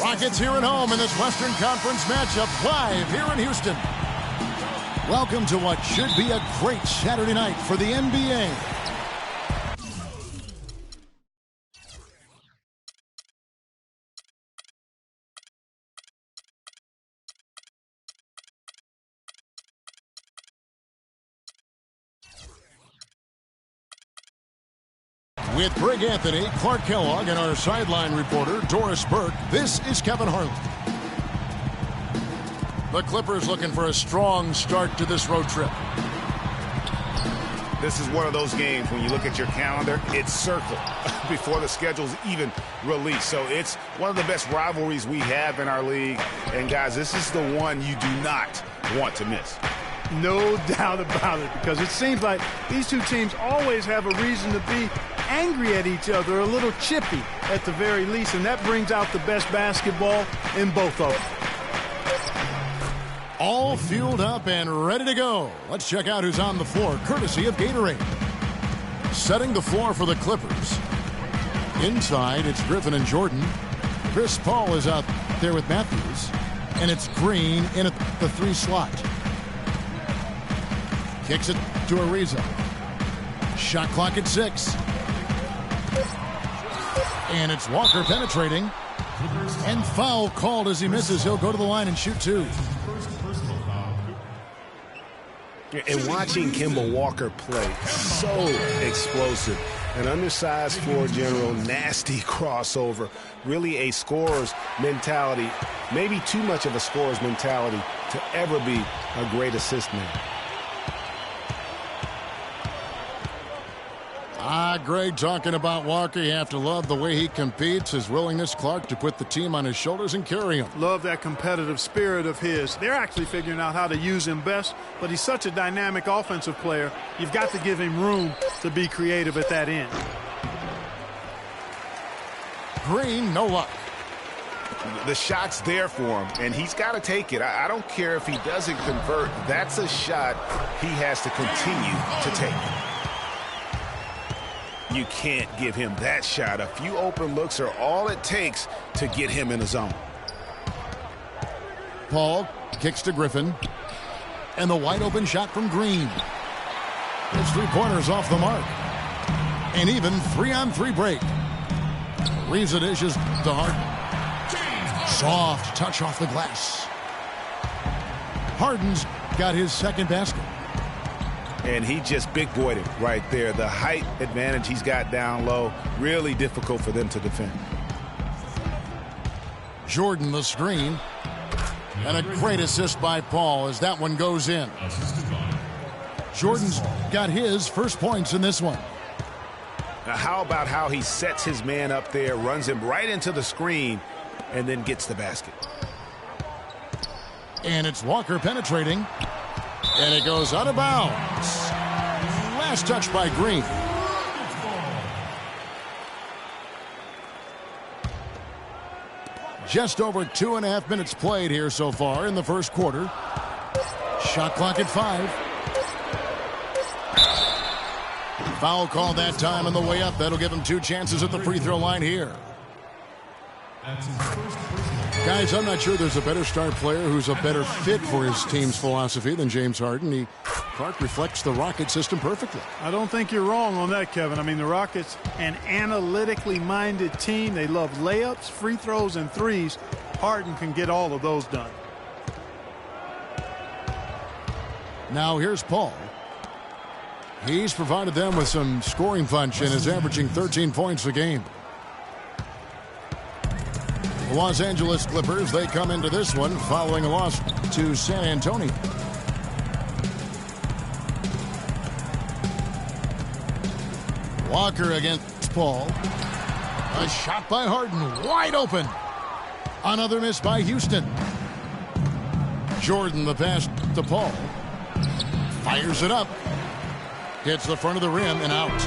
Rockets here at home in this Western Conference matchup live here in Houston. Welcome to what should be a great Saturday night for the NBA. With Greg Anthony, Clark Kellogg, and our sideline reporter, Doris Burke, this is Kevin Harlan. The Clippers looking for a strong start to this road trip. This is one of those games when you look at your calendar, it's circled before the schedule's even released. So it's one of the best rivalries we have in our league. And guys, this is the one you do not want to miss. No doubt about it, because it seems like these two teams always have a reason to be angry at each other, a little chippy at the very least, and that brings out the best basketball in both of them. All fueled up and ready to go. Let's check out who's on the floor, courtesy of Gatorade. Setting the floor for the Clippers. Inside, it's Griffin and Jordan. Chris Paul is out there with Matthews, and it's Green in at the 3 slot. Kicks it to Ariza. Shot clock at 6. And it's Walker penetrating. And foul called as he misses. He'll go to the line and shoot 2. And watching Kemba Walker play, so explosive. An undersized floor general, nasty crossover. Really a scorer's mentality, maybe too much of a scorer's mentality to ever be a great assist man. Greg, talking about Walker, you have to love the way he competes, his willingness, Clark, to put the team on his shoulders and carry him. Love that competitive spirit of his. They're actually figuring out how to use him best, but he's such a dynamic offensive player. You've got to give him room to be creative at that end. Green, no luck. The shot's there for him, and he's got to take it. I don't care if he doesn't convert. That's a shot he has to continue to take. You can't give him that shot. A few open looks are all it takes to get him in the zone. Paul kicks to Griffin. And the wide open shot from Green. His 3-pointers off the mark. And even 3-on-3 break. Ariza dishes to Harden. Soft touch off the glass. Harden's got his second basket. And he just big-boyed it right there. The height advantage he's got down low, really difficult for them to defend. Jordan the screen. And a great assist by Paul as that one goes in. Jordan's got his first points in this one. Now how about how he sets his man up there, runs him right into the screen, and then gets the basket. And it's Walker penetrating. And it goes out of bounds. Last touch by Green. Just over 2.5 minutes played here so far in the first quarter. Shot clock at 5. Foul call that time on the way up. That'll give him 2 chances at the free throw line here. Guys, I'm not sure there's a better star player who's a better fit for his team's philosophy than James Harden. Clark reflects the Rocket system perfectly. I don't think you're wrong on that, Kevin. I mean, the Rockets, an analytically minded team. They love layups, free throws, and threes. Harden can get all of those done. Now here's Paul. He's provided them with some scoring punch and is averaging 13 points a game. The Los Angeles Clippers, they come into this one following a loss to San Antonio. Walker against Paul. A shot by Harden, wide open. Another miss by Houston. Jordan the pass to Paul. Fires it up. Hits the front of the rim and out.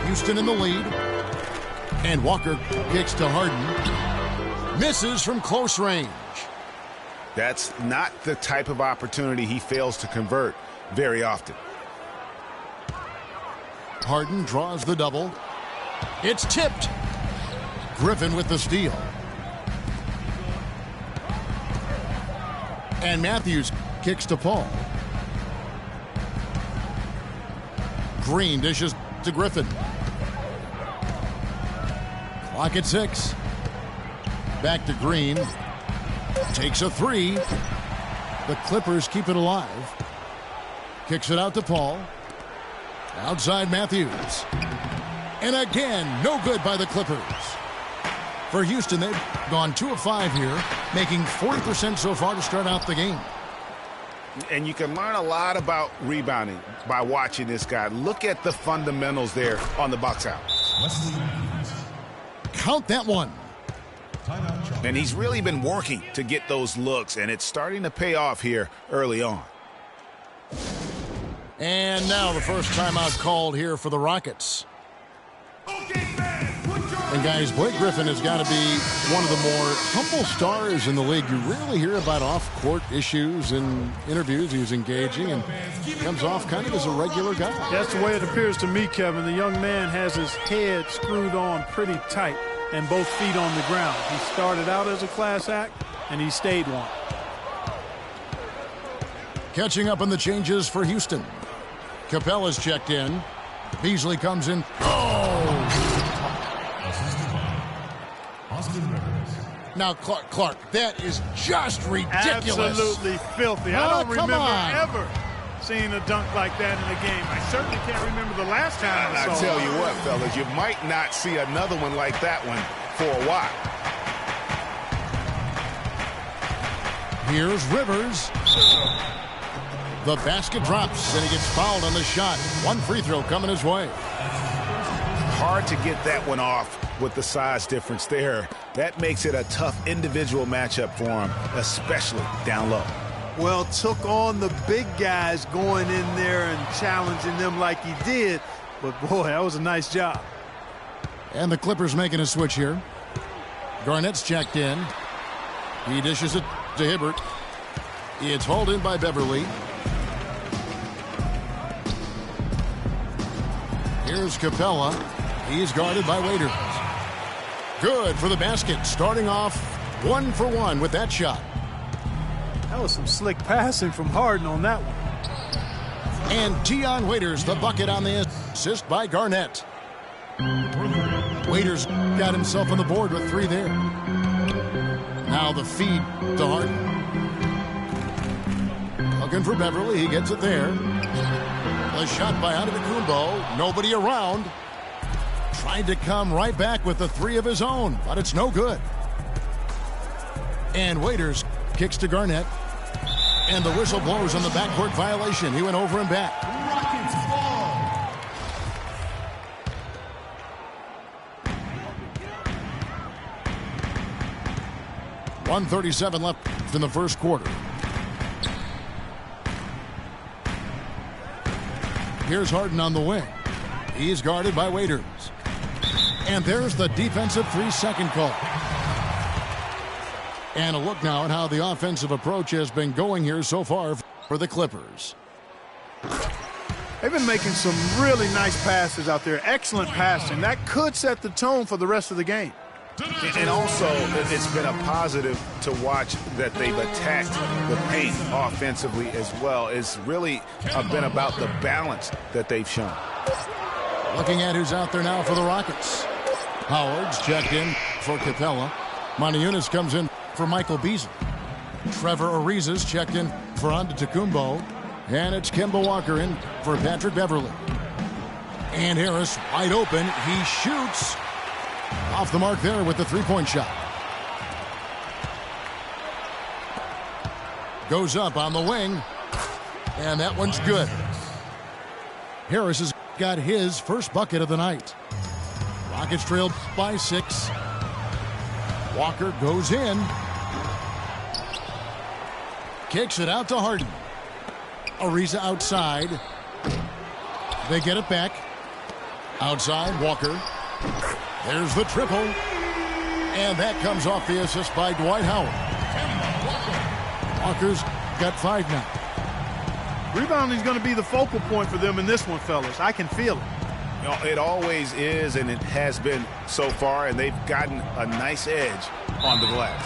Houston in the lead. And Walker kicks to Harden. Misses from close range. That's not the type of opportunity he fails to convert very often. Harden draws the double. It's tipped. Griffin with the steal. And Matthews kicks to Paul. Green dishes to Griffin. Clock at 6. Back to Green. Takes a 3. The Clippers keep it alive. Kicks it out to Paul. Outside Matthews. And again, no good by the Clippers. For Houston, they've gone 2 of 5 here, making 40% so far to start out the game. And you can learn a lot about rebounding by watching this guy. Look at the fundamentals there on the box out. Count that one. And he's really been working to get those looks, and it's starting to pay off here early on. And now the first timeout called here for the Rockets. And guys, Blake Griffin has got to be one of the more humble stars in the league. You rarely hear about off-court issues and interviews. He's engaging and comes off kind of as a regular guy. That's the way it appears to me, Kevin. The young man has his head screwed on pretty tight and both feet on the ground. He started out as a class act, and he stayed one. Catching up on the changes for Houston. Capella's checked in. Beasley comes in. Now, Clark, that is just ridiculous. Absolutely filthy. I don't remember ever seeing a dunk like that in a game. I certainly can't remember the last time I saw it. I tell you what, fellas, you might not see another one like that one for a while. Here's Rivers. The basket drops, and he gets fouled on the shot. One free throw coming his way. Hard to get that one off with the size difference there. That makes it a tough individual matchup for him, especially down low. Well, took on the big guys going in there and challenging them like he did. But, boy, that was a nice job. And the Clippers making a switch here. Garnett's checked in. He dishes it to Hibbert. It's hauled in by Beverly. Here's Capella. He's guarded by Waiters. Good for the basket. Starting off 1 for 1 with that shot. That was some slick passing from Harden on that one. And Tion Waiters, the bucket on the assist by Garnett. Waiters got himself on the board with 3 there. Now the feed to Harden. Looking for Beverly. He gets it there. The shot by Antetokounmpo. Nobody around. Tried to come right back with the 3 of his own, but it's no good. And Waiters kicks to Garnett. And the whistle blows on the backcourt violation. He went over and back. Rockets ball. 1:37 left in the first quarter. Here's Harden on the wing. He's guarded by Waiters. And there's the defensive 3-second call. And a look now at how the offensive approach has been going here so far for the Clippers. They've been making some really nice passes out there. Excellent passing. That could set the tone for the rest of the game. And also, it's been a positive to watch that they've attacked the paint offensively as well. It's really been about the balance that they've shown. Looking at who's out there now for the Rockets. Howard's checked in for Capella. Moniunas comes in for Michael Beasley. Trevor Ariza's checked in for Antetokounmpo. And it's Kemba Walker in for Patrick Beverly. And Harris wide open. He shoots. Off the mark there with the 3-point shot. Goes up on the wing. And that one's good. Harris has got his first bucket of the night. Rockets trailed by 6. Walker goes in. Kicks it out to Harden. Ariza outside. They get it back. Outside, Walker. There's the triple. And that comes off the assist by Dwight Howard. Walker's got 5 now. Rebounding is going to be the focal point for them in this one, fellas. I can feel it. You know, it always is, and it has been so far, and they've gotten a nice edge on the glass.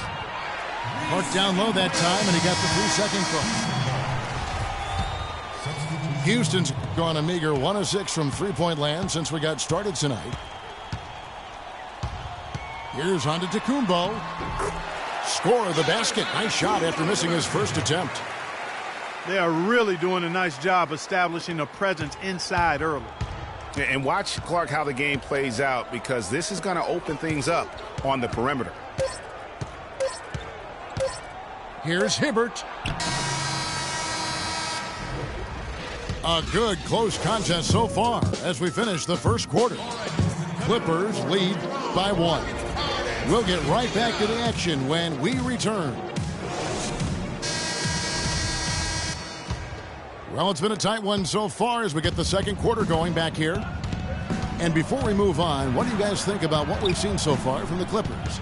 Parked down low that time, and he got the 3-second call. Houston's gone a meager 1 of 6 from three-point land since we got started tonight. Here's Antetokounmpo. Score of the basket. Nice shot after missing his first attempt. They are really doing a nice job establishing a presence inside early. And watch, Clark, how the game plays out, because this is going to open things up on the perimeter. Here's Hibbert. A good close contest so far as we finish the first quarter. Clippers lead by 1. We'll get right back to the action when we return. Well, it's been a tight one so far as we get the second quarter going back here. And before we move on, what do you guys think about what we've seen so far from the Clippers?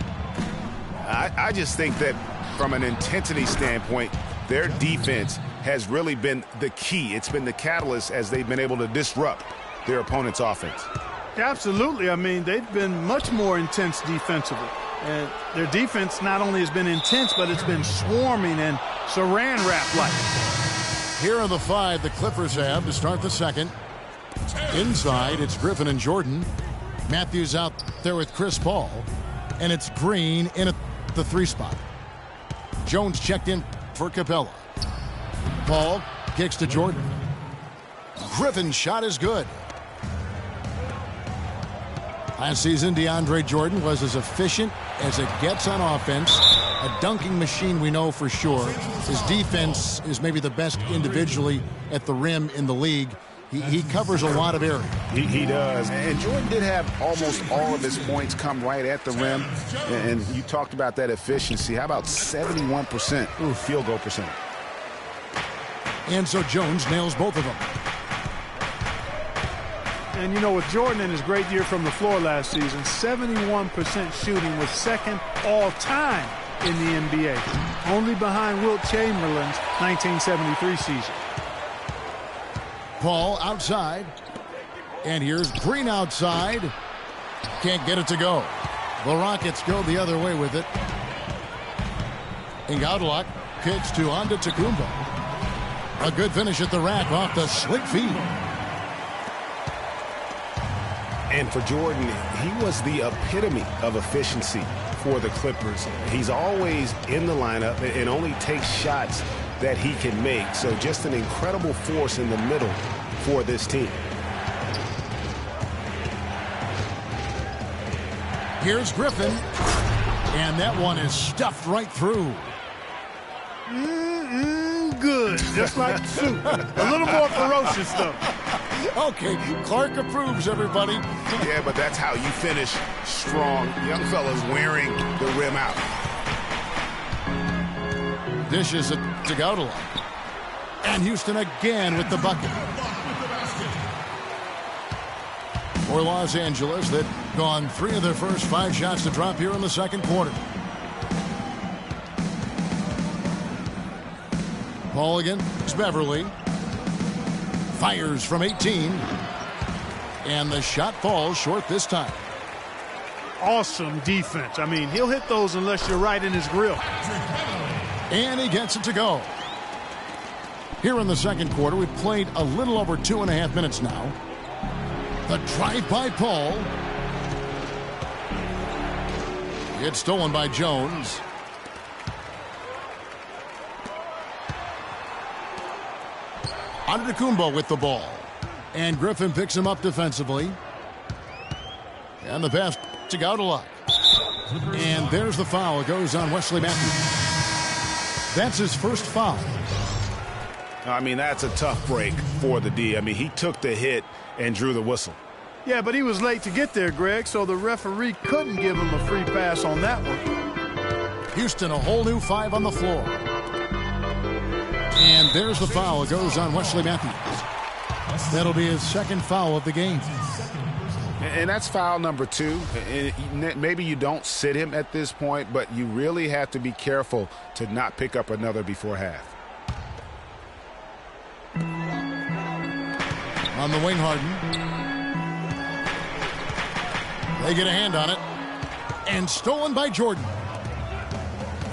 I just think that from an intensity standpoint, their defense has really been the key. It's been the catalyst as they've been able to disrupt their opponent's offense. Absolutely. I mean, they've been much more intense defensively. And their defense not only has been intense, but it's been swarming and saran wrap-like. Here are the 5 the Clippers have to start the second. Inside, it's Griffin and Jordan. Matthews out there with Chris Paul. And it's Green in at the 3 spot. Jones checked in for Capella. Paul kicks to Jordan. Griffin's shot is good. Last season, DeAndre Jordan was as efficient as it gets on offense. A dunking machine, we know for sure. His defense is maybe the best individually at the rim in the league. He covers a lot of area. He does. And Jordan did have almost all of his points come right at the rim. And you talked about that efficiency. How about 71% field goal percentage? And so Jones nails both of them. And, you know, with Jordan in his great year from the floor last season, 71% shooting was second all-time in the NBA, only behind Wilt Chamberlain's 1973 season. Paul outside. And here's Green outside. Can't get it to go. The Rockets go the other way with it. Iguodala kicks to Antetokounmpo. A good finish at the rack off the slick feed. And for Jordan, he was the epitome of efficiency for the Clippers. He's always in the lineup and only takes shots that he can make. So just an incredible force in the middle for this team. Here's Griffin. And that one is stuffed right through. Good. Just like soup. A little more ferocious, though. Okay, Clark approves, everybody. Yeah, but that's how you finish strong. Young fellas wearing the rim out. Dishes it to Iguodala. And Houston again with the bucket. For Los Angeles, they've gone 3 of their first 5 shots to drop here in the second quarter. Paul against Beverly. Fires from 18. And the shot falls short this time. Awesome defense. I mean, he'll hit those unless you're right in his grill. And he gets it to go. Here in the second quarter, we've played a little over 2.5 minutes now. The drive by Paul. It's stolen by Jones. Antetokounmpo with the ball. And Griffin picks him up defensively. And the pass to Iguodala. And there's the foul. It goes on Wesley Matthews. That's his first foul. I mean, that's a tough break for the D. I mean, he took the hit and drew the whistle. Yeah, but he was late to get there, Greg, so the referee couldn't give him a free pass on that one. Houston, a whole new 5 on the floor. And there's the foul. It goes on Wesley Matthews. That'll be his second foul of the game. And that's foul number 2. Maybe you don't sit him at this point, but you really have to be careful to not pick up another before half. On the wing, Harden. They get a hand on it. And stolen by Jordan.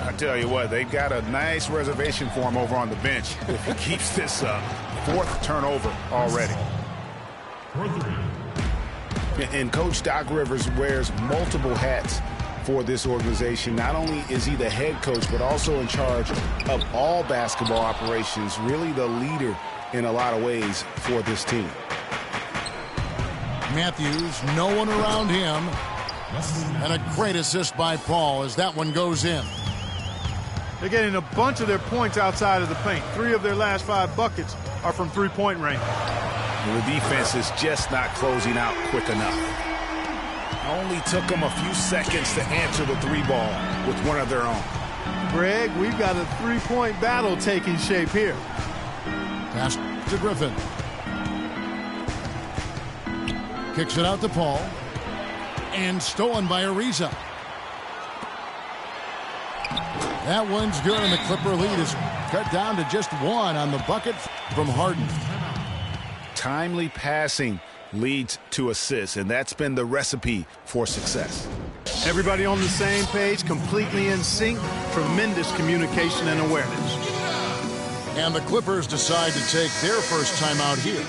I tell you what, they've got a nice reservation for him over on the bench if he keeps this fourth turnover already. And Coach Doc Rivers wears multiple hats for this organization. Not only is he the head coach, but also in charge of all basketball operations, really the leader in a lot of ways for this team. Matthews, no one around him. And a great assist by Paul as that one goes in. They're getting a bunch of their points outside of the paint. 3 of their last 5 buckets are from three-point range. And the defense is just not closing out quick enough. Only took them a few seconds to answer the 3-ball with one of their own. Greg, we've got a 3-point battle taking shape here. Pass to Griffin. Kicks it out to Paul. And stolen by Ariza. That one's good, and the Clipper lead is cut down to just 1 on the bucket from Harden. Timely passing leads to assists, and that's been the recipe for success. Everybody on the same page, completely in sync, tremendous communication and awareness. And the Clippers decide to take their first time out here.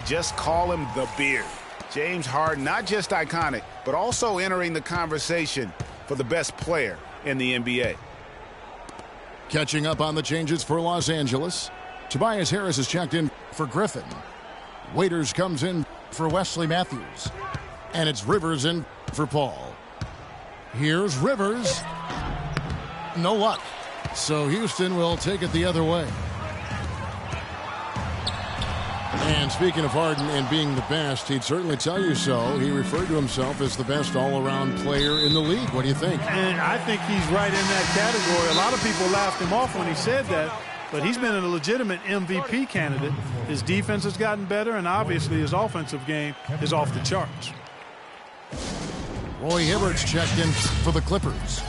Just call him the Beard. James Harden, not just iconic, but also entering the conversation for the best player in the NBA. Catching up on the changes for Los Angeles. Tobias Harris is checked in for Griffin. Waiters comes in for Wesley Matthews. And it's Rivers in for Paul. Here's Rivers. No luck. So Houston will take it the other way. And speaking of Harden and being the best, he'd certainly tell you so. He referred to himself as the best all-around player in the league. What do you think? And I think he's right in that category. A lot of people laughed him off when he said that, but he's been a legitimate MVP candidate. His defense has gotten better, and obviously his offensive game is off the charts. Roy Hibbert's checked in for the Clippers.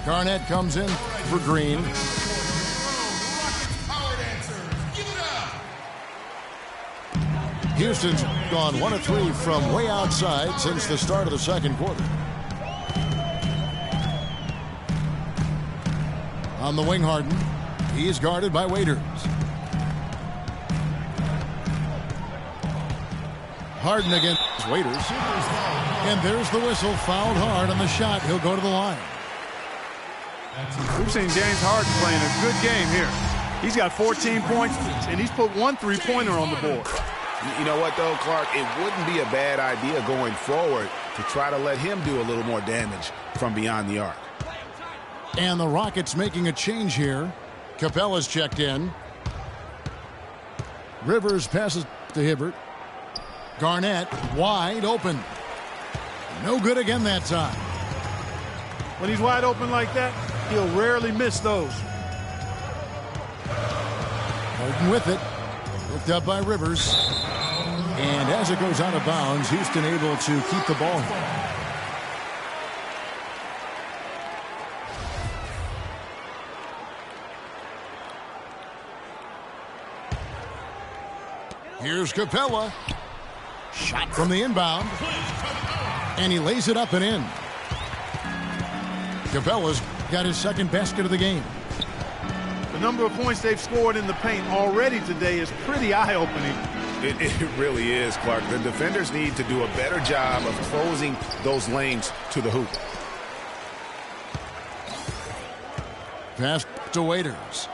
Garnett comes in for Green. Houston's gone 1 of 3 from way outside since the start of the second quarter. On the wing, Harden. He's guarded by Waiters. Harden against Waiters. And there's the whistle. Fouled hard on the shot. He'll go to the line. We've seen James Harden playing a good game here. He's got 14 points, and he's put 1 3-pointer on the board. You know what, though, Clark? It wouldn't be a bad idea going forward to try to let him do a little more damage from beyond the arc. And the Rockets making a change here. Capella's checked in. Rivers passes to Hibbert. Garnett wide open. No good again that time. When he's wide open like that, he'll rarely miss those. Harden with it. Picked up by Rivers. And as it goes out of bounds, Houston able to keep the ball. Here's Capella. Shot from the inbound. And he lays it up and in. Capella's got his second basket of the game. The number of points they've scored in the paint already today is pretty eye-opening. It really is, Clark. The defenders need to do a better job of closing those lanes to the hoop. Pass to Waiters.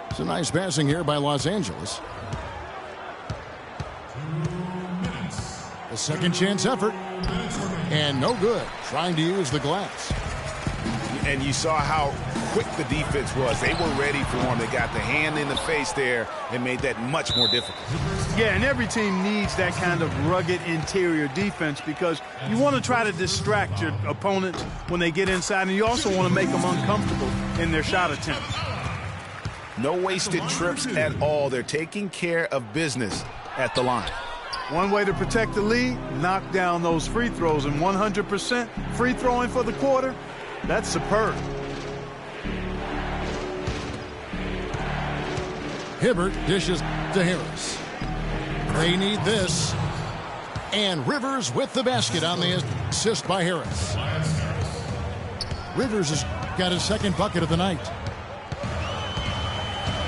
It's a nice passing here by Los Angeles. A second chance effort. And no good. Trying to use the glass. And you saw how quick the defense was. They were ready for him. They got the hand in the face there and made that much more difficult. Yeah, and every team needs that kind of rugged interior defense because you want to try to distract your opponents when they get inside, and you also want to make them uncomfortable in their shot attempts. No wasted trips at all. They're taking care of business at the line. One way to protect the lead, knock down those free throws, and 100% free throwing for the quarter, that's superb. Hibbert dishes to Harris. They need this. And Rivers with the basket on the assist by Harris. Rivers has got his second bucket of the night.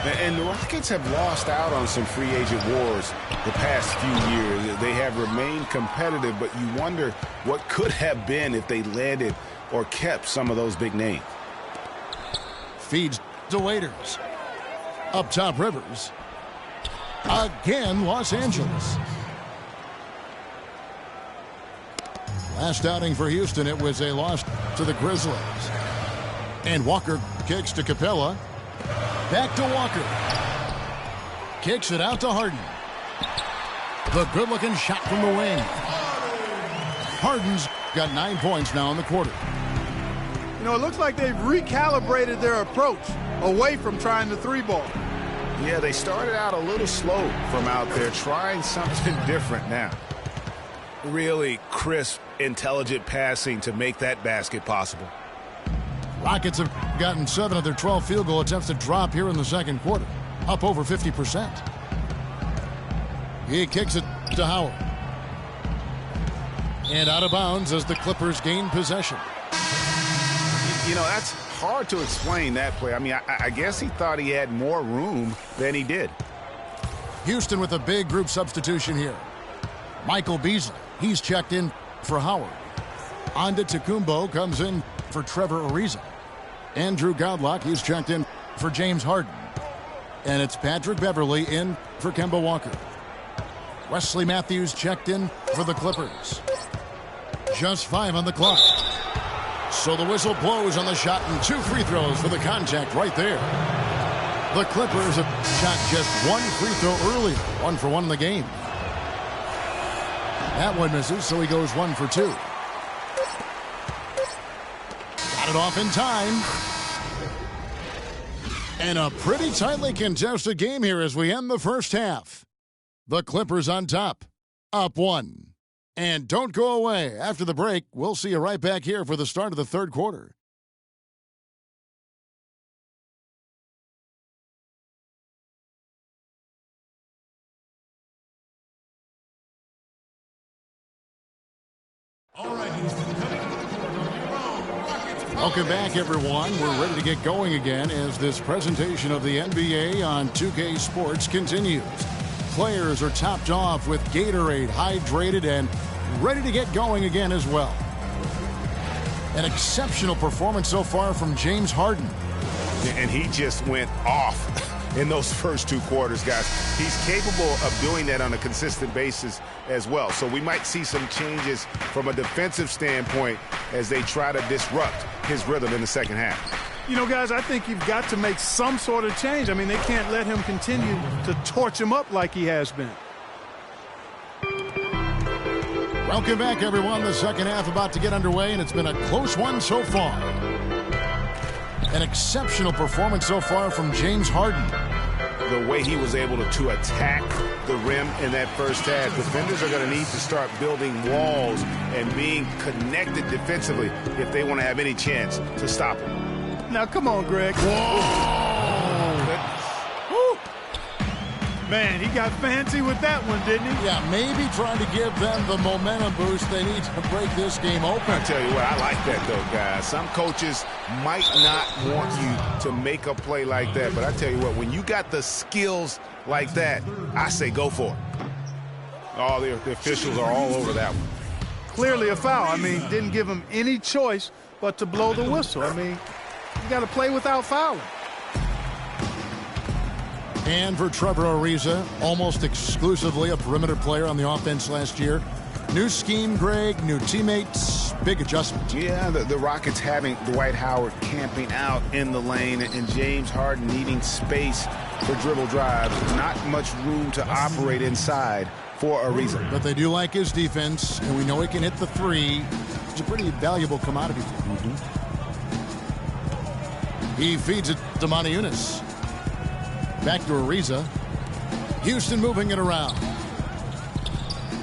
And the Rockets have lost out on some free agent wars the past few years. They have remained competitive, but you wonder what could have been if they landed or kept some of those big names. Feeds to Waiters. Up top, Rivers. Again, Los Angeles. Last outing for Houston, it was a loss to the Grizzlies. And Walker kicks to Capella. Back to Walker. Kicks it out to Harden. The good-looking shot from the wing. Harden's got 9 points now in the quarter. You know, it looks like they've recalibrated their approach away from trying the three ball. Yeah, they started out a little slow from out there, trying something different now. Really crisp, intelligent passing to make that basket possible. Rockets have gotten 7 of their 12 field goal attempts to drop here in the second quarter, up over 50%. He kicks it to Howard. And out of bounds as the Clippers gain possession. You know, that's hard to explain, that play. I mean, I guess he thought he had more room than he did. Houston with a big group substitution here. Michael Beasley, he's checked in for Howard. Onda Tecumbo comes in for Trevor Ariza. Andrew Godlock, he's checked in for James Harden. And it's Patrick Beverley in for Kemba Walker. Wesley Matthews checked in for the Clippers. Just 5 on the clock. So the whistle blows on the shot and 2 free throws for the contact right there. The Clippers have shot just 1 free throw earlier, 1 for 1 in the game. That one misses, so he goes 1 for 2. Got it off in time. And a pretty tightly contested game here as we end the first half. The Clippers on top, up 1. And don't go away. After the break, we'll see you right back here for the start of the third quarter. All right, Houston, coming to the court on your own. Rockets. Welcome back, everyone. We're ready to get going again as this presentation of the NBA on 2K Sports continues. Players are topped off with Gatorade, hydrated, and ready to get going again as well. An exceptional performance so far from James Harden. And he just went off in those first 2 quarters, guys. He's capable of doing that on a consistent basis as well. So we might see some changes from a defensive standpoint as they try to disrupt his rhythm in the second half. You know, guys, I think you've got to make some sort of change. I mean, they can't let him continue to torch him up like he has been. Welcome back, everyone. The second half about to get underway, and it's been a close one so far. An exceptional performance so far from James Harden. The way he was able to attack the rim in that first half, defenders are going to need to start building walls and being connected defensively if they want to have any chance to stop him. Now, come on, Greg. Whoa. Man, he got fancy with that one, didn't he? Yeah, maybe trying to give them the momentum boost they need to break this game open. I tell you what, I like that, though, guys. Some coaches might not want you to make a play like that, but I tell you what, when you got the skills like that, I say go for it. Oh, the officials are all over that one. Clearly a foul. I mean, didn't give him any choice but to blow the whistle. I mean, you got to play without fouling. And for Trevor Ariza, almost exclusively a perimeter player on the offense last year. New scheme, Greg, new teammates, big adjustment. Yeah, the Rockets having Dwight Howard camping out in the lane and James Harden needing space for dribble drives. Not much room to operate inside for Ariza. But they do like his defense, and we know he can hit the three. It's a pretty valuable commodity. He feeds it to Moniunas. Back to Ariza. Houston moving it around.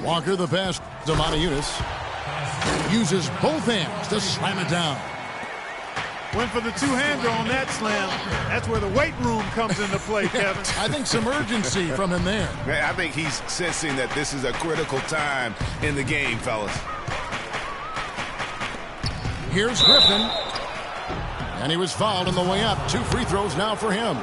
Walker the pass to Moniunas. Uses both hands to slam it down. Went for the two-hander on that slam. That's where the weight room comes into play, Kevin. I think some urgency from him there. I think he's sensing that this is a critical time in the game, fellas. Here's Griffin. And he was fouled on the way up. 2 free throws now for him.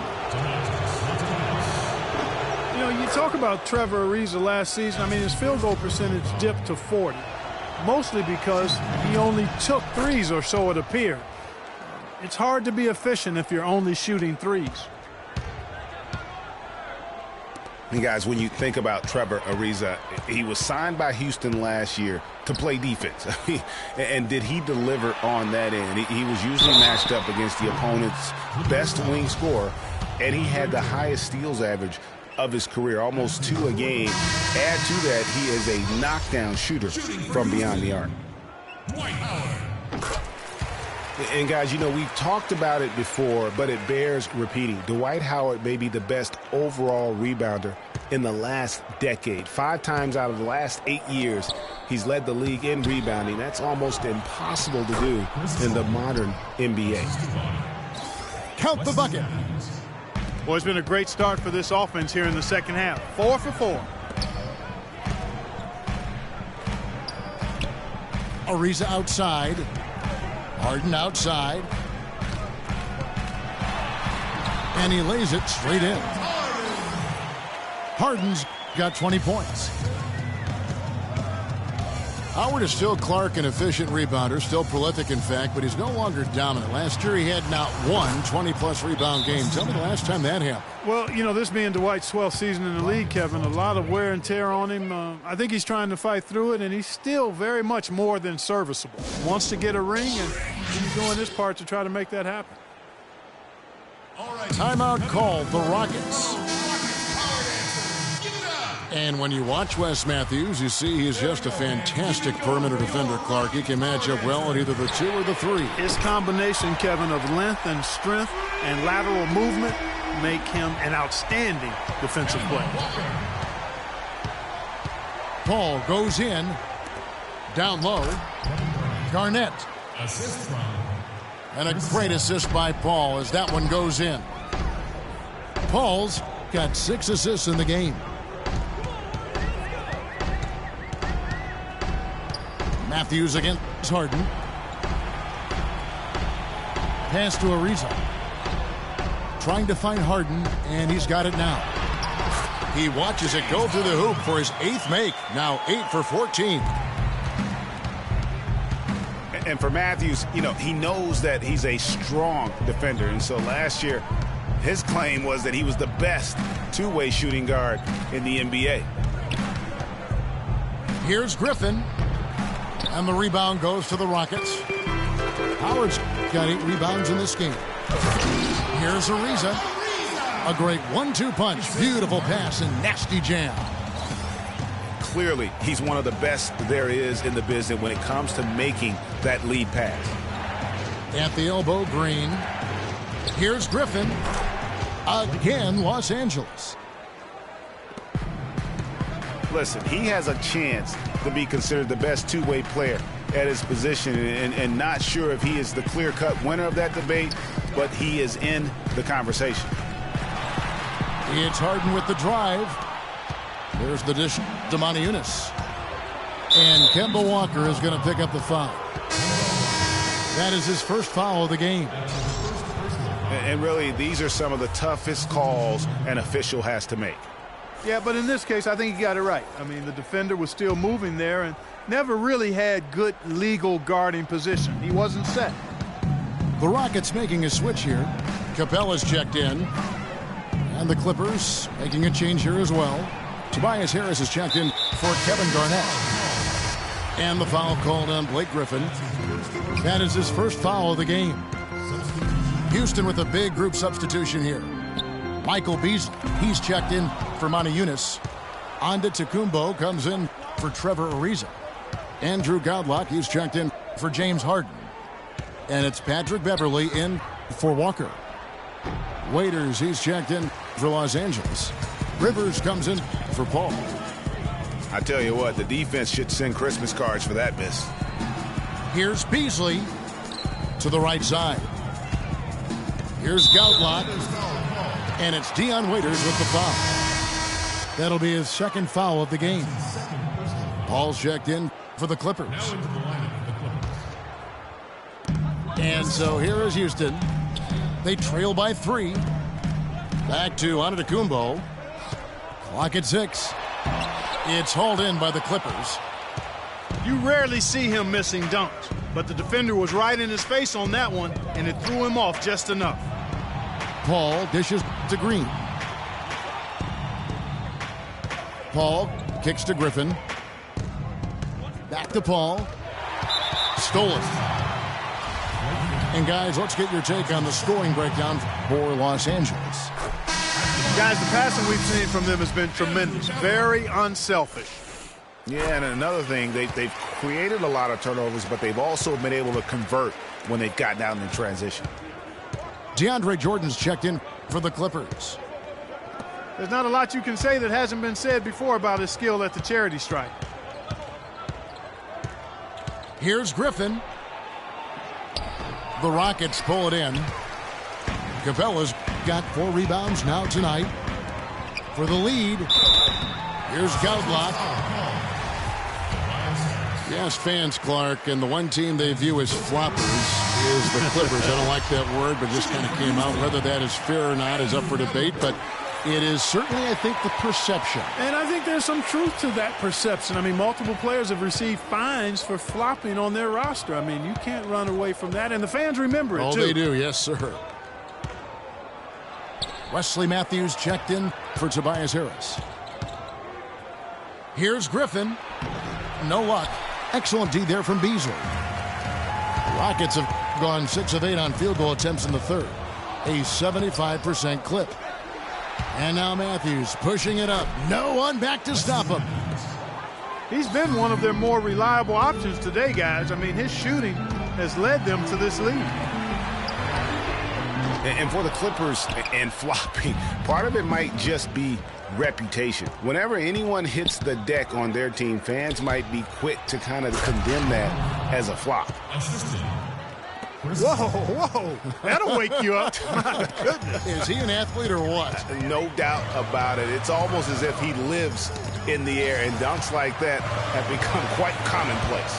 You know, you talk about Trevor Ariza last season. I mean, his field goal percentage dipped to 40, mostly because he only took threes, or so it appeared. It's hard to be efficient if you're only shooting threes. And guys, when you think about Trevor Ariza, he was signed by Houston last year to play defense. And did he deliver on that end? He was usually matched up against the opponent's best wing scorer, and he had the highest steals average of his career, almost 2 a game. Add to that, he is a knockdown shooter from beyond the arc. And guys, you know, we've talked about it before, but it bears repeating. Dwight Howard may be the best overall rebounder in the last decade. 5 times out of the last 8 years, he's led the league in rebounding. That's almost impossible to do in the modern NBA. Count the bucket. Well, it's been a great start for this offense here in the second half. 4 for 4. Ariza outside. Harden outside. And he lays it straight in. Harden's got 20 points. Howard is still Clark, an efficient rebounder, still prolific in fact, but he's no longer dominant. Last year he had not one 20-plus rebound game. Tell me the last time that happened. Well, you know, this being Dwight's 12th season in the league, Kevin, a lot of wear and tear on him. I think he's trying to fight through it, and he's still very much more than serviceable. Wants to get a ring, and he's doing his part to try to make that happen. Timeout called, the Rockets. And when you watch Wes Matthews, you see he's just a fantastic perimeter defender, Clark. He can match up well at either the 2 or the 3. His combination, Kevin, of length and strength and lateral movement make him an outstanding defensive player. Paul goes in. Down low. Garnett. And a great assist by Paul as that one goes in. Paul's got 6 assists in the game. Matthews against Harden. Pass to Ariza. Trying to find Harden, and he's got it now. He watches it go through the hoop for his 8th make. Now 8 for 14. And for Matthews, you know, he knows that he's a strong defender. And so last year, his claim was that he was the best 2-way shooting guard in the NBA. Here's Griffin. And the rebound goes to the Rockets. Howard's got 8 rebounds in this game. Here's Ariza. A great 1-2 punch. Beautiful pass and nasty jam. Clearly, he's one of the best there is in the business when it comes to making that lead pass. At the elbow, Green. Here's Griffin. Again, Los Angeles. Listen, he has a chance to be considered the best 2-way player at his position, and not sure if he is the clear-cut winner of that debate, but he is in the conversation. It's Harden with the drive. There's the dish to Maniunas. And Kemba Walker is going to pick up the foul. That is his first foul of the game. And really, these are some of the toughest calls an official has to make. Yeah, but in this case, I think he got it right. I mean, the defender was still moving there and never really had good legal guarding position. He wasn't set. The Rockets making a switch here. Capella's checked in. And the Clippers making a change here as well. Tobias Harris is checked in for Kevin Garnett. And the foul called on Blake Griffin. That is his first foul of the game. Houston with a big group substitution here. Michael Beasley, he's checked in for Maniunas. Anda Tecumbo comes in for Trevor Ariza. Andrew Godlock, he's checked in for James Harden. And it's Patrick Beverley in for Walker. Waiters, he's checked in for Los Angeles. Rivers comes in for Paul. I tell you what, the defense should send Christmas cards for that miss. Here's Beasley to the right side. Here's Godlock. And it's Dion Waiters with the foul. That'll be his second foul of the game. Paul's checked in for the Clippers. And And so here is Houston. They trail by 3. Back to Antetokounmpo. Clock at 6. It's hauled in by the Clippers. You rarely see him missing dunks, but the defender was right in his face on that one, and it threw him off just enough. Paul dishes to Green. Paul kicks to Griffin. Back to Paul. Stolen. And guys, let's get your take on the scoring breakdown for Los Angeles. Guys, the passing we've seen from them has been tremendous. Very unselfish. Yeah, and another thing, they've created a lot of turnovers, but they've also been able to convert when they've gotten out in transition. DeAndre Jordan's checked in for the Clippers. There's not a lot you can say that hasn't been said before about his skill at the charity stripe. Here's Griffin. The Rockets pull it in. Capella's got 4 rebounds now tonight. For the lead, here's Gaudlock. Yes, fans, Clark, and the one team they view as floppers is the Clippers. I don't like that word, but just kind of came out. Whether that is fair or not is up for debate, but it is certainly, I think, the perception. And I think there's some truth to that perception. I mean, multiple players have received fines for flopping on their roster. I mean, you can't run away from that, and the fans remember it, too. Oh, they do, yes, sir. Wesley Matthews checked in for Tobias Harris. Here's Griffin. No luck. Excellent D there from Beasley. The Rockets have gone 6 of 8 on field goal attempts in the third. A 75% clip. And now Matthews pushing it up. No one back to stop him. He's been one of their more reliable options today, guys. I mean, his shooting has led them to this lead. And for the Clippers and flopping, part of it might just be reputation. Whenever anyone hits the deck on their team, fans might be quick to kind of condemn that as a flop. Whoa, that'll wake you up. My goodness. Is he an athlete or what? No doubt about it. It's almost as if he lives in the air, and dunks like that have become quite commonplace.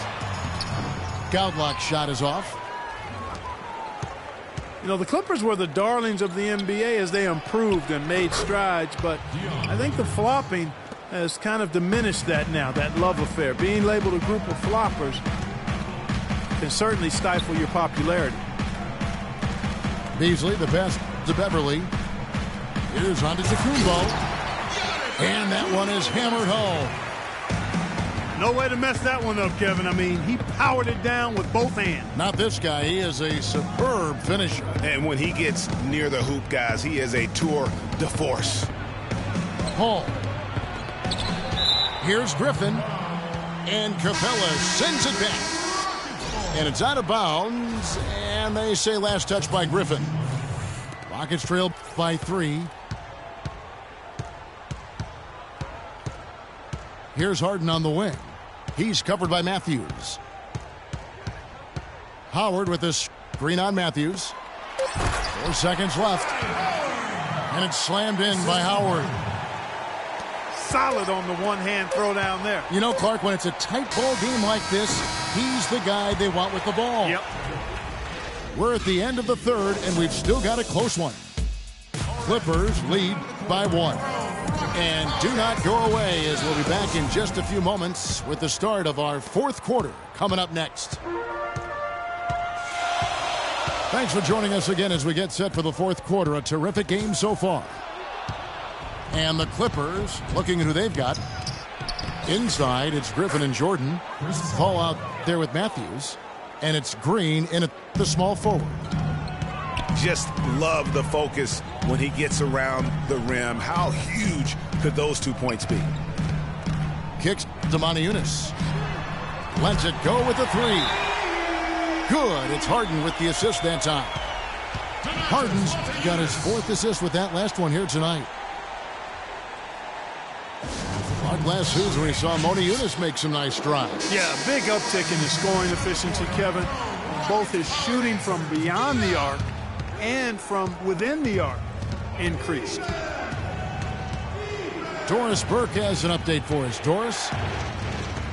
Gaudlock's shot is off. You know, the Clippers were the darlings of the NBA as they improved and made strides, but I think the flopping has kind of diminished that now, that love affair. Being labeled a group of floppers can certainly stifle your popularity. Beasley, the pass to Beverly. Here's Antetokounmpo. And that one is hammered home. No way to mess that one up, Kevin. I mean, he powered it down with both hands. Not this guy. He is a superb finisher. And when he gets near the hoop, guys, he is a tour de force. Hall. Here's Griffin. And Capella sends it back. And it's out of bounds. And they say last touch by Griffin. Rockets trail by 3. Here's Harden on the wing. He's covered by Matthews. Howard with this screen on Matthews. 4 seconds left. And it's slammed in by Howard. Solid on the one-hand throw down there. You know, Clark, when it's a tight ball game like this, he's the guy they want with the ball. Yep. We're at the end of the third, and we've still got a close one. Clippers lead by 1. And do not go away, as we'll be back in just a few moments with the start of our fourth quarter coming up next. Thanks for joining us again as we get set for the fourth quarter. A terrific game so far. And the Clippers, looking at who they've got. Inside, it's Griffin and Jordan. Paul out there with Matthews. And it's Green in at the small forward. Just love the focus when he gets around the rim. How huge could those 2 points be? Kicks to Moniunas. Lets it go with the 3. Good. It's Harden with the assist that time. Harden's got his 4th assist with that last one here tonight. Our glass hoops when we saw Moniunas make some nice strides. Yeah, big uptick in his scoring efficiency, Kevin. Both his shooting from beyond the arc and from within the arc increased. Doris Burke has an update for us. Doris?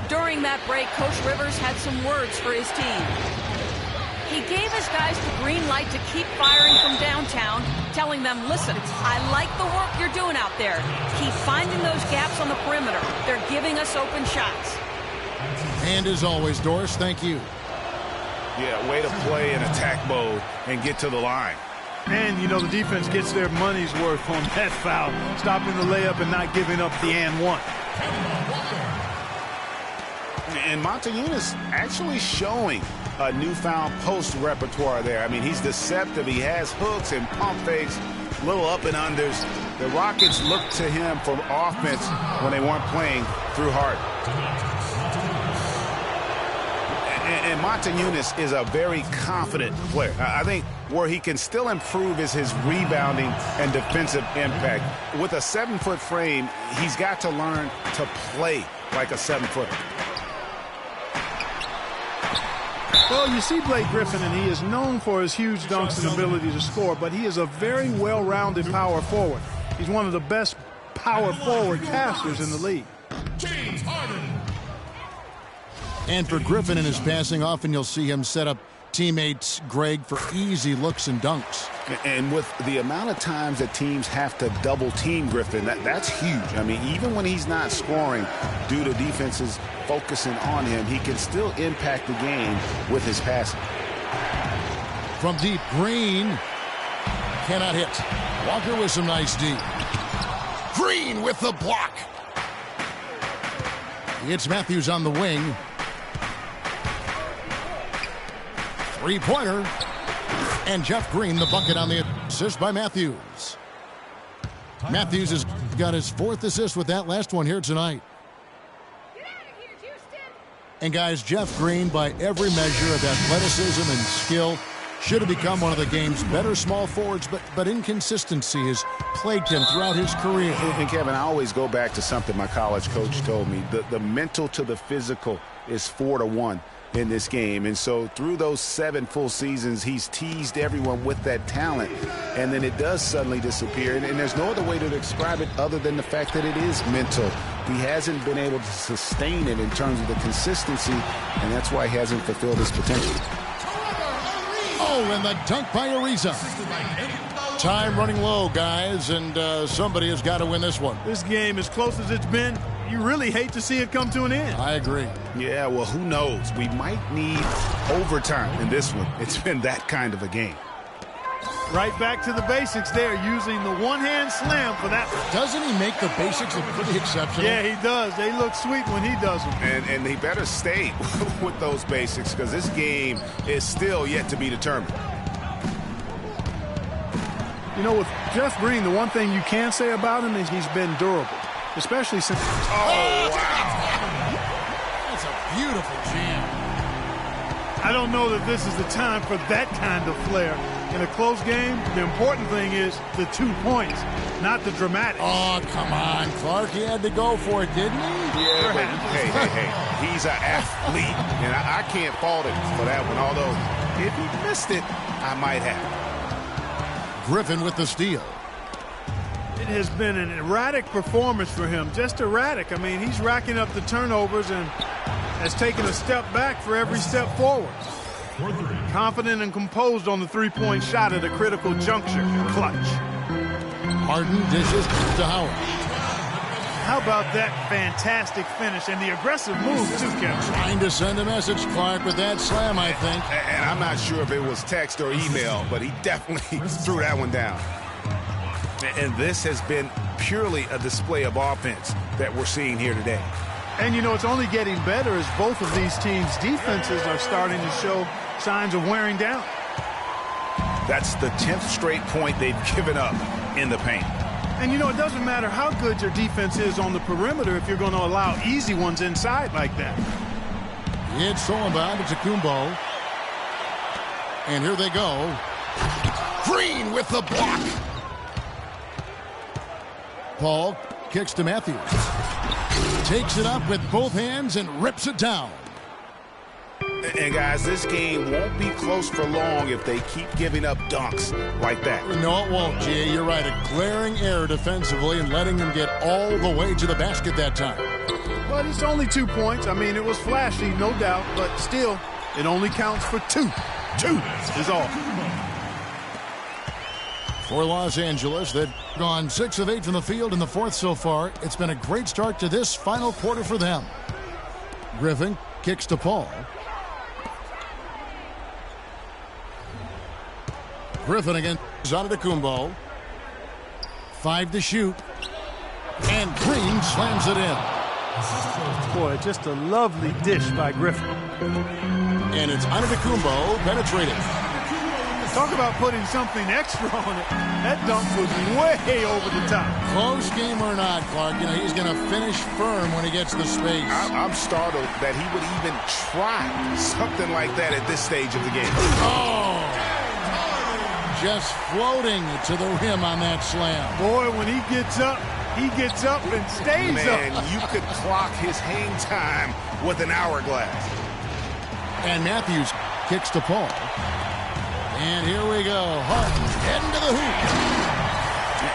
During that break, Coach Rivers had some words for his team. He gave his guys the green light to keep firing from downtown, telling them, listen, I like the work you're doing out there. Keep finding those gaps on the perimeter. They're giving us open shots. And as always, Doris, thank you. Yeah, way to play in attack mode and get to the line. And, you know, the defense gets their money's worth on that foul, stopping the layup and not giving up the and one. And Montañez actually showing a newfound post repertoire there. I mean, he's deceptive. He has hooks and pump fakes, little up and unders. The Rockets looked to him for offense when they weren't playing through Harden. And Montañez is a very confident player. I think where he can still improve is his rebounding and defensive impact. With a 7-foot frame, he's got to learn to play like a 7-footer. Well, you see Blake Griffin, and he is known for his huge dunks and ability to score, but he is a very well-rounded power forward. He's one of the best power forward passers in the league. James Harden. And for Griffin in his passing, often you'll see him set up teammates, Greg, for easy looks and dunks. And with the amount of times that teams have to double team Griffin, that's huge. I mean, even when he's not scoring due to defenses focusing on him, he can still impact the game with his passing. From deep, Green cannot hit. Walker with some nice D. Green with the block. It's Matthews on the wing. Three-pointer. And Jeff Green, the bucket on the assist by Matthews. Matthews has got his 4th assist with that last one here tonight. And guys, Jeff Green, by every measure of athleticism and skill, should have become one of the game's better small forwards, but inconsistency has plagued him throughout his career. And Kevin, I always go back to something my college coach told me. The mental to the physical is 4-to-1 in this game. And so through those 7 full seasons, he's teased everyone with that talent. And then it does suddenly disappear. And there's no other way to describe it other than the fact that it is mental. He hasn't been able to sustain it in terms of the consistency, and that's why he hasn't fulfilled his potential. Oh, and the dunk by Ariza. Time running low, guys, and somebody has got to win this one. This game, as close as it's been, you really hate to see it come to an end. I agree. Yeah, well, who knows? We might need overtime in this one. It's been that kind of a game. Right back to the basics there, using the one-hand slam for that. Doesn't he make the basics look pretty exceptional? Yeah, he does. They look sweet when he does them. And he better stay with those basics, because this game is still yet to be determined. You know, with Jeff Green, the one thing you can say about him is he's been durable, especially since... Oh, wow. That's a beautiful jam. I don't know that this is the time for that kind of flair. In a close game, the important thing is the 2 points, not the dramatics. Oh, come on, Clark. He had to go for it, didn't he? Yeah, but hey. He's an athlete, and I can't fault him for that one. Although, if he missed it, I might have. Griffin with the steal. It has been an erratic performance for him, just erratic. I mean, he's racking up the turnovers and has taken a step back for every step forward. Confident and composed on the three-point shot at a critical juncture. Clutch. Harden dishes to Howard. How about that fantastic finish and the aggressive move, too, Kevin? Trying to send a message, Clark, with that slam, I think. And I'm not sure if it was text or email, but he definitely threw that one down. And this has been purely a display of offense that we're seeing here today. And, you know, it's only getting better as both of these teams' defenses are starting to show signs of wearing down. That's the 10th straight point they've given up in the paint. And, you know, it doesn't matter how good your defense is on the perimeter if you're going to allow easy ones inside like that. It's Solomon to Kumbo. And here they go. Green with the block. Paul kicks to Matthews. Takes it up with both hands and rips it down. And, guys, this game won't be close for long if they keep giving up dunks like that. No, it won't, G. You're right. A glaring error defensively and letting them get all the way to the basket that time. But it's only 2 points. I mean, it was flashy, no doubt, but still, it only counts for 2. 2 is all. For Los Angeles, they've gone 6 of 8 from the field in the fourth so far. It's been a great start to this final quarter for them. Griffin kicks to Paul. Griffin against Antetokounmpo. 5 to shoot. And Green slams it in. Boy, just a lovely dish by Griffin. And it's Antetokounmpo penetrating. Talk about putting something extra on it. That dunk was way over the top. Close game or not, Clark, you know, he's going to finish firm when he gets the space. I'm startled that he would even try something like that at this stage of the game. Oh! Just floating to the rim on that slam. Boy, when he gets up and stays up. Man, you could clock his hang time with an hourglass. And Matthews kicks to Paul. And here we go. Harden heading to the hoop.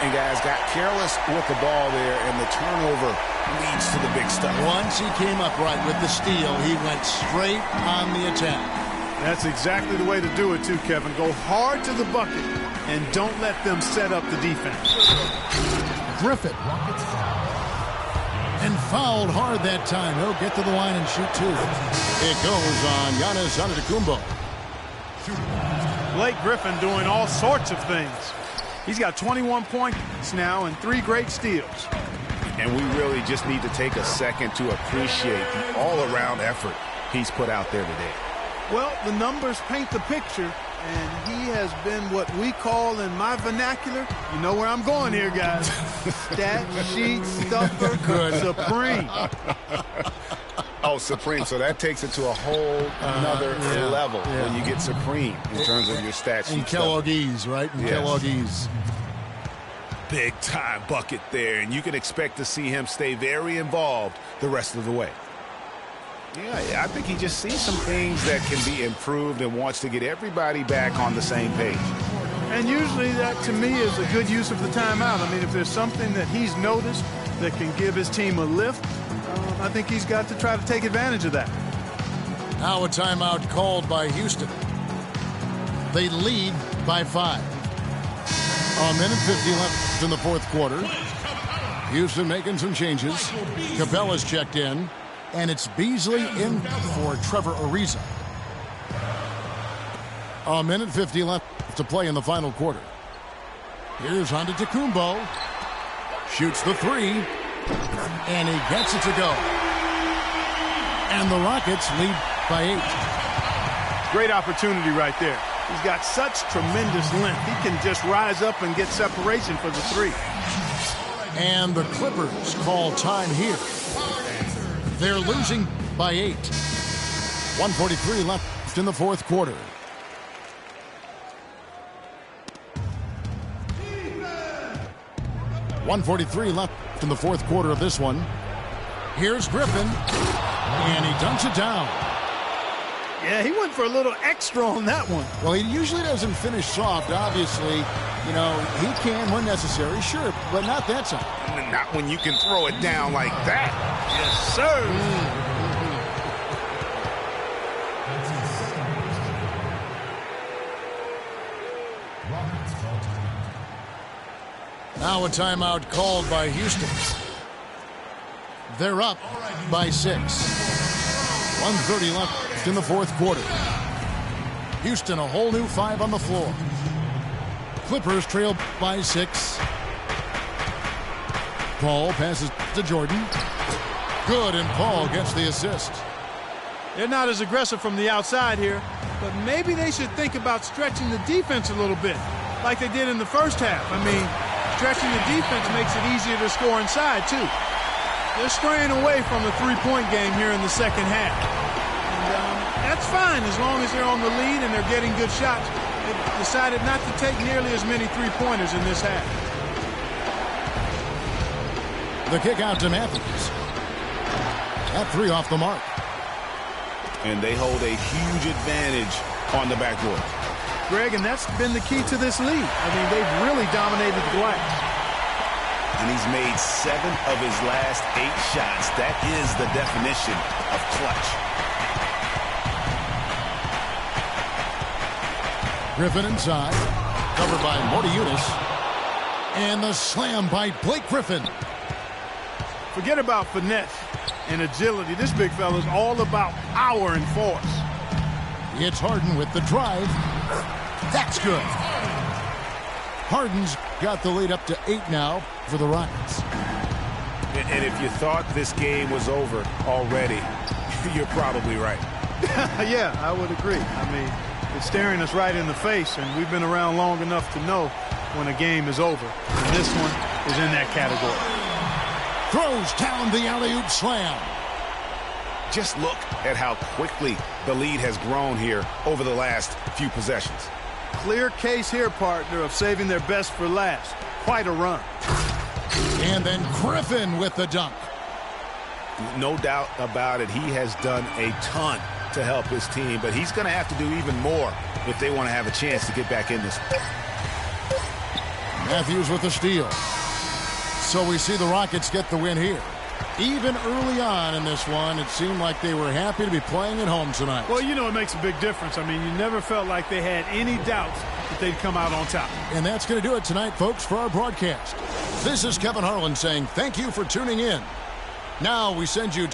And guys got careless with the ball there, and the turnover leads to the big stuff. Once he came up right with the steal, he went straight on the attack. That's exactly the way to do it, too, Kevin. Go hard to the bucket and don't let them set up the defense. Griffin. And fouled hard that time. He'll get to the line and shoot 2. It goes on Giannis Antetokounmpo. Blake Griffin doing all sorts of things. He's got 21 points now and 3 great steals. And we really just need to take a second to appreciate the all-around effort he's put out there today. Well, the numbers paint the picture, and he has been what we call in my vernacular, you know where I'm going here, guys, stat sheet stuffer supreme. Oh, supreme. So that takes it to a whole another level when you get supreme in terms of your stat sheet. And Kelloggese, right? And Kelloggese. Big time bucket there, and you can expect to see him stay very involved the rest of the way. Yeah, I think he just sees some things that can be improved and wants to get everybody back on the same page. And usually that, to me, is a good use of the timeout. I mean, if there's something that he's noticed that can give his team a lift, I think he's got to try to take advantage of that. Now a timeout called by Houston. They lead by 5. A minute 50 left in the fourth quarter. Houston making some changes. Capella's checked in. And it's Beasley in for Trevor Ariza. A minute 50 left to play in the final quarter. Here's Antetokounmpo. Shoots the 3. And he gets it to go. And the Rockets lead by 8. Great opportunity right there. He's got such tremendous length. He can just rise up and get separation for the 3. And the Clippers call time here. They're losing by 8. 1:43 left in the fourth quarter. .143 left in the fourth quarter of this one. Here's Griffin, and he dunks it down. Yeah, he went for a little extra on that one. Well, he usually doesn't finish soft, obviously. You know, he can when necessary, sure, but not that time. Not when you can throw it down like that. Yes, sir. Now a timeout called by Houston. They're up by 6. 1:30 left in the fourth quarter. Houston, a whole new 5 on the floor. Clippers trail by 6. Paul passes to Jordan. Good, and Paul gets the assist. They're not as aggressive from the outside here, but maybe they should think about stretching the defense a little bit, like they did in the first half. I mean, stretching the defense makes it easier to score inside, too. They're straying away from the three-point game here in the second half. And that's fine as long as they're on the lead and they're getting good shots. They've decided not to take nearly as many three-pointers in this half. The kick out to Matthews. That 3 off the mark. And they hold a huge advantage on the backboard. Greg, and that's been the key to this lead. I mean, they've really dominated the glass. And he's made 7 of his last 8 shots. That is the definition of clutch. Griffin inside, covered by Morty Eunice. And the slam by Blake Griffin. Forget about finesse and agility. This big fella is all about power and force. It's Harden with the drive. That's good. Harden's got the lead up to 8 now for the Rockets. And if you thought this game was over already, you're probably right. Yeah, I would agree. I mean, it's staring us right in the face, and we've been around long enough to know when a game is over. And this one is in that category. Throws down the alley-oop slam. Just look at how quickly the lead has grown here over the last few possessions. Clear case here, partner, of saving their best for last. Quite a run. And then Griffin with the dunk. No doubt about it, he has done a ton to help his team, but he's going to have to do even more if they want to have a chance to get back in this. Matthews with the steal. So we see the Rockets get the win here. Even early on in this one, it seemed like they were happy to be playing at home tonight. Well, you know, it makes a big difference. I mean, you never felt like they had any doubts that they'd come out on top. And that's going to do it tonight, folks, for our broadcast. This is Kevin Harlan saying thank you for tuning in. Now we send you